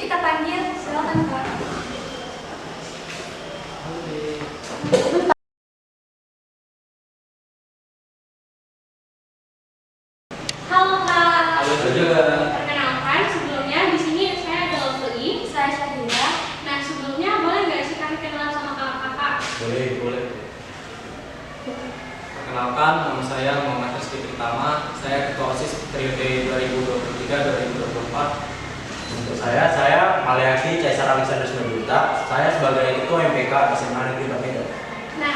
kita panggil. Silakan Kak. Halo Kak. Halo juga. Perkenalkan, sebelumnya di sini saya adalah Feli, saya Syahira. Nah, sebelumnya boleh nggak sih kami kenalan sama kakak-kakak? Boleh. Perkenalkan, nama saya Muhammad Rizky Pritama. Saya Ketua OSIS periode 2023-2024. Untuk saya Maliaki Caesar Alexander Smeduta. Saya sebagai Ketua MPK SMA Negeri Bapeda. Nah,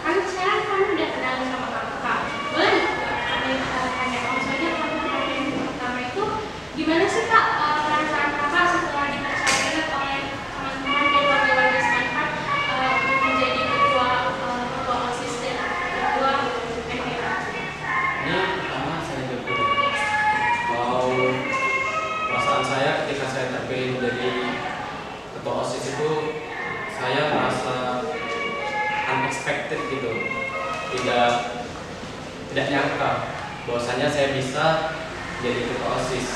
kan sekarang kami udah kenal sama kakak. Boleh nggak kami tanya langsung aja pertanyaan pertama itu gimana sih Kak perasaan kakak setelah dipercayakan oleh teman-teman dan warga-warga setempat untuk menjadi ketua OSIS dan ketua MPK? Ini pertama saya jawab dulu. Kalau perasaan saya ketika saya terpilih menjadi Ketua OSIS itu, saya merasa unexpected gitu, tidak nyangka bahwasanya saya bisa jadi Ketua OSIS.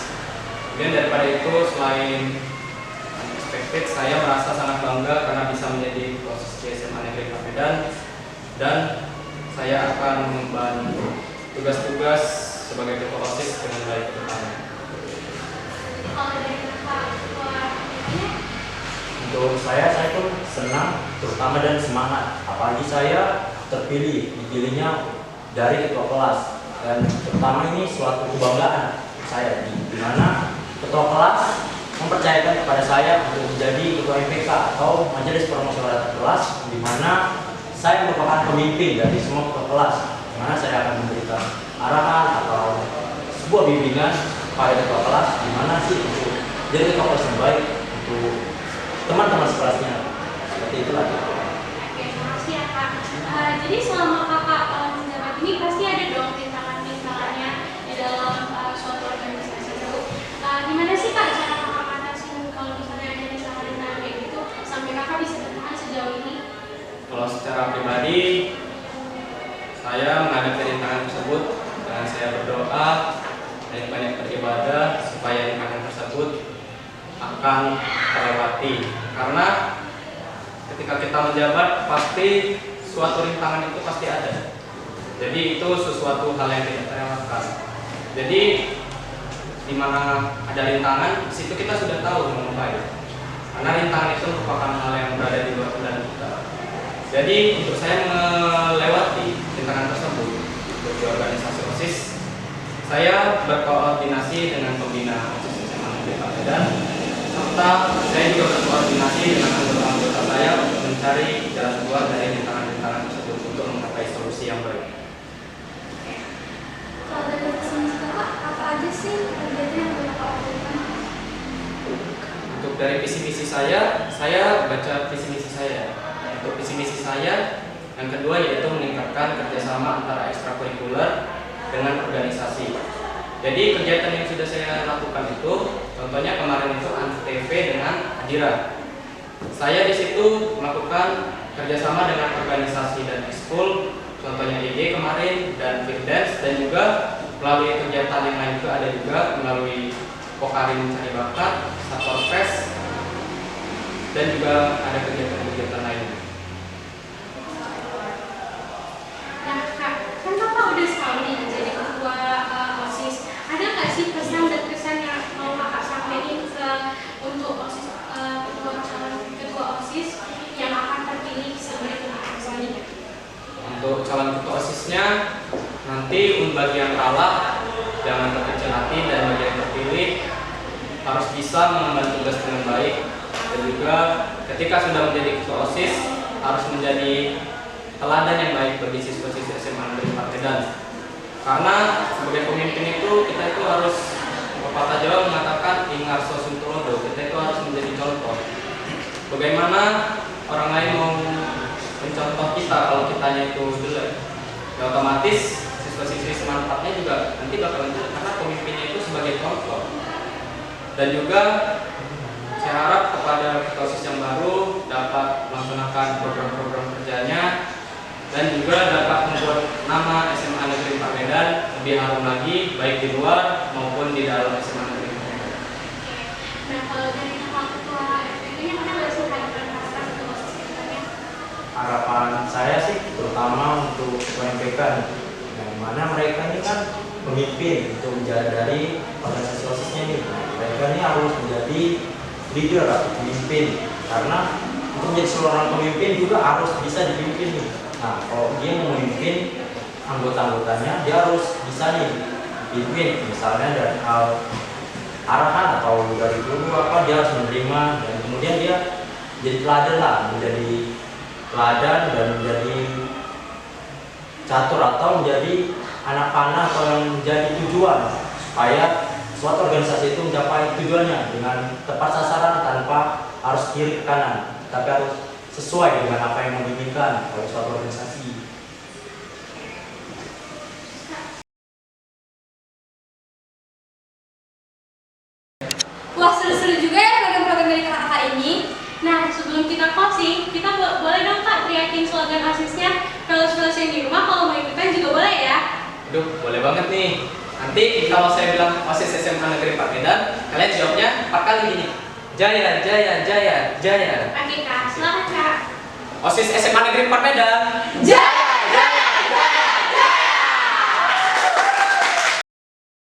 Kemudian daripada itu, selain unexpected, saya merasa sangat bangga karena bisa menjadi Ketua OSIS di SMA Negeri Pamedan, dan saya akan mengemban tugas-tugas sebagai Ketua OSIS dengan baik ke depannya. Kalau dari kakak ketua MPK-nya? Untuk saya pun senang, terutama dan semangat. Apalagi saya dipilihnya dari ketua kelas, dan terutama ini suatu kebanggaan saya di mana ketua kelas mempercayakan kepada saya untuk menjadi ketua MPK atau Majelis Permusyawaratan Kelas, di mana saya merupakan pemimpin dari semua ketua kelas, di mana saya akan memberikan arahan atau sebuah bimbingan kepada ketua kelas, di mana sih untuk jadi ketua kelas yang baik untuk teman-teman sekelasnya. Seperti itulah. Oke, makasih ya Kak. Jadi selama kakak menjabat ini pasti ada dong rintangan-rintangannya di dalam suatu organisasi itu. Gimana sih Kak cara kakak ngatasin kalau misalnya ada rintangan-rintangan kayak gitu sampai kakak bisa bertahan sejauh ini? Kalau secara pribadi, saya menghadapi rintangan tersebut dengan saya berdoa dan banyak beribadah supaya rintangan tersebut akan terlewati. Karena ketika kita menjabat, pasti suatu rintangan itu pasti ada. Jadi itu sesuatu hal yang tidak terelakkan. Jadi di mana ada rintangan, di situ kita sudah tahu dengan baik. Karena rintangan itu merupakan hal yang berada di luar kendali kita. Jadi untuk saya melewati rintangan tersebut untuk di organisasi OSIS, saya berkoordinasi dengan pembina OSIS SMA Negeri Pamedan, serta saya juga berkoordinasi dengan anggota-anggota saya untuk mencari jalan keluar dari rintangan-rintangan tersebut untuk mencapai solusi yang baik. Kalau dari visi misi kakak, apa aja sih kegiatan yang boleh kakak lakukan? Untuk dari visi misi saya baca visi misi saya. Untuk visi misi saya, yang kedua yaitu meningkatkan kerjasama antara ekstrakurikuler dengan organisasi. Jadi kegiatan yang sudah saya lakukan itu, contohnya kemarin itu ANTV dengan Adira. Saya di situ melakukan kerjasama dengan organisasi dan ekskul, contohnya IG kemarin dan Firdance, dan juga melalui kegiatan yang lain juga ada juga melalui Pokari Mencari Bakat, Sator Fest, dan juga ada kegiatan-kegiatan lainnya. Nah Kak, kan kakak udah setahun nih jadi ketua OSIS. Ada nggak sih pesan dan kesan yang mau kakak sampaikan untuk OSIS ketua OSIS yang akan terpilih selanjutnya? Untuk calon ketua OSISnya, nanti bagi yang kalah jangan terkecil hati, dan bagi yang terpilih harus bisa mengemban tugas dengan baik, dan juga ketika sudah menjadi ketua OSIS harus menjadi teladan yang baik bagi siswa-siswa SMA Negeri Pamedan. Karena sebagai pemimpin itu kita itu harus, pepatah Jawa mengatakan ingarso suntulodo, kita itu harus menjadi contoh. Bagaimana orang lain mau mencontoh kita kalau kitanya itu jelek? Ya otomatis siswa-siswi semanfatnya juga nanti bakal jelek karena pemimpinnya itu sebagai contoh. Dan juga saya harap kepada ketua OSIS yang baru dapat melaksanakan program-program kerjanya dan juga dapat membuat nama SMA Negeri Pamedan lebih harum lagi, baik di luar maupun di dalam SMA Negeri Pamedan. Nah kalau dari saran saya sih terutama untuk UMPK nih, yang mana mereka ini kan pemimpin untuk menjadi dari organisasi OSISnya nih. Nah, mereka ini harus menjadi leader atau pemimpin, karena untuk menjadi seorang pemimpin juga harus bisa dipimpin nih. Nah, kalau dia mau memimpin anggota-anggotanya, dia harus bisa nih dipimpin, misalnya dari hal arahan atau dari dulu apa dia harus menerima, dan kemudian dia jadi teladan lah, menjadi teladan dan menjadi catur atau menjadi anak panah atau yang menjadi tujuan supaya suatu organisasi itu mencapai tujuannya dengan tepat sasaran tanpa harus kiri ke kanan, tapi harus sesuai dengan apa yang mau diinginkan oleh suatu organisasi. Wah, seru-seru juga ya program-program dari kakak ini. Nah, sebelum kita closing, kita boleh dong Kak teriakin slogan OSISnya. Kalau yang di rumah kalau mau ikutan juga boleh ya. Aduh, boleh banget nih. Nanti kalau saya bilang OSIS SMA Negeri 4 Medan, kalian jawabnya 4 kali gini. Jaya, jaya, jaya, jaya. Oke Kak, silakan Kak. OSIS SMA Negeri 4 Medan. Jaya!